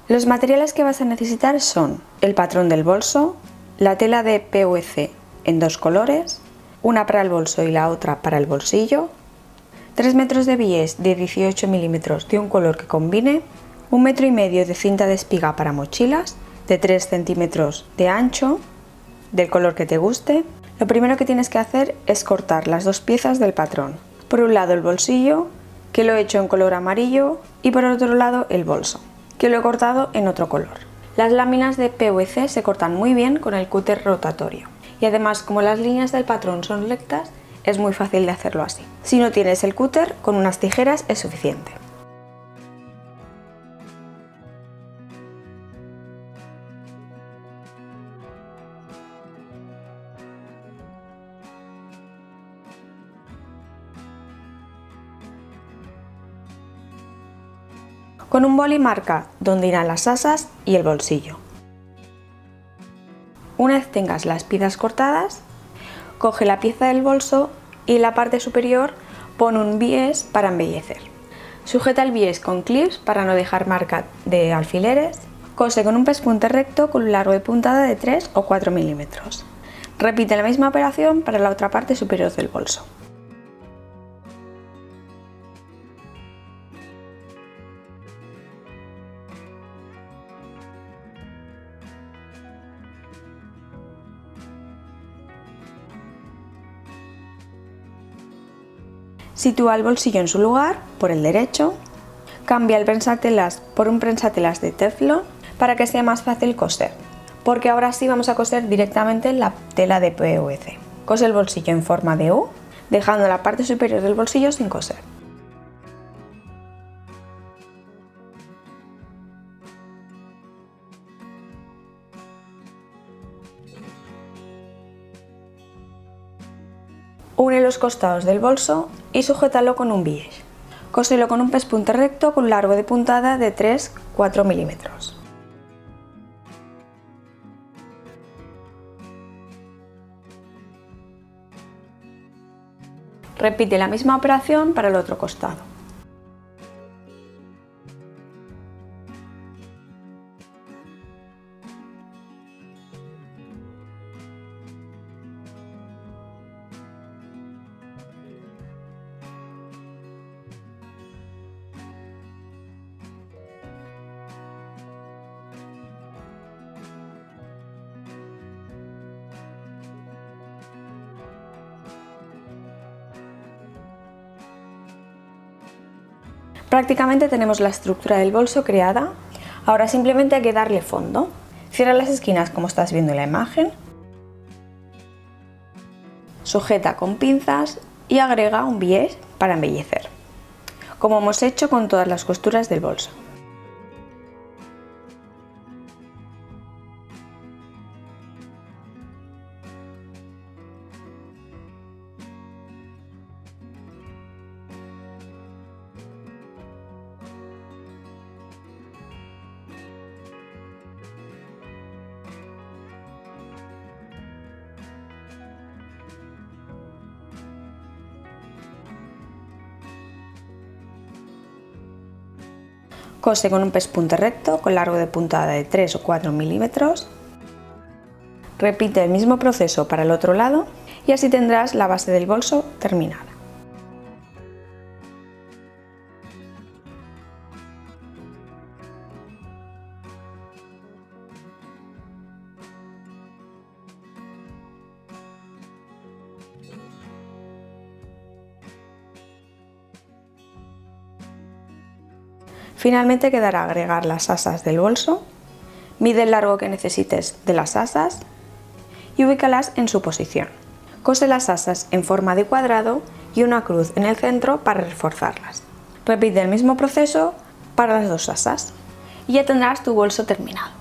Los materiales que vas a necesitar son el patrón del bolso, la tela de PVC en 2 colores, una para el bolso y la otra para el bolsillo, 3 metros de bies de 18 milímetros de un color que combine, 1,5 metros de cinta de espiga para mochilas de 3 centímetros de ancho, del color que te guste. Lo primero que tienes que hacer es cortar las 2 piezas del patrón. Por un lado el bolsillo, que lo he hecho en color amarillo, y por otro lado el bolso, que lo he cortado en otro color. Las láminas de PVC se cortan muy bien con el cúter rotatorio y además, como las líneas del patrón son rectas, es muy fácil de hacerlo así. Si no tienes el cúter, con unas tijeras es suficiente. Con un boli marca dónde irán las asas y el bolsillo. Una vez tengas las piezas cortadas, coge la pieza del bolso y en la parte superior pon un bies para embellecer. Sujeta el bies con clips para no dejar marca de alfileres. Cose con un pespunte recto con un largo de puntada de 3 o 4 milímetros. Repite la misma operación para la otra parte superior del bolso. Sitúa el bolsillo en su lugar, por el derecho. Cambia el prensatelas por un prensatelas de teflón para que sea más fácil coser, porque ahora sí vamos a coser directamente la tela de PVC. Cose el bolsillo en forma de U, dejando la parte superior del bolsillo sin coser. Une los costados del bolso y sujétalo con un bies. Cóselo con un pespunte recto con largo de puntada de 3-4 milímetros. Repite la misma operación para el otro costado. Prácticamente tenemos la estructura del bolso creada, ahora simplemente hay que darle fondo. Cierra las esquinas como estás viendo en la imagen, sujeta con pinzas y agrega un bies para embellecer, como hemos hecho con todas las costuras del bolso. Cose con un pespunte recto con largo de puntada de 3 o 4 milímetros. Repite el mismo proceso para el otro lado y así tendrás la base del bolso terminada. Finalmente quedará agregar las asas del bolso. Mide el largo que necesites de las asas y ubícalas en su posición. Cose las asas en forma de cuadrado y una cruz en el centro para reforzarlas. Repite el mismo proceso para las 2 asas y ya tendrás tu bolso terminado.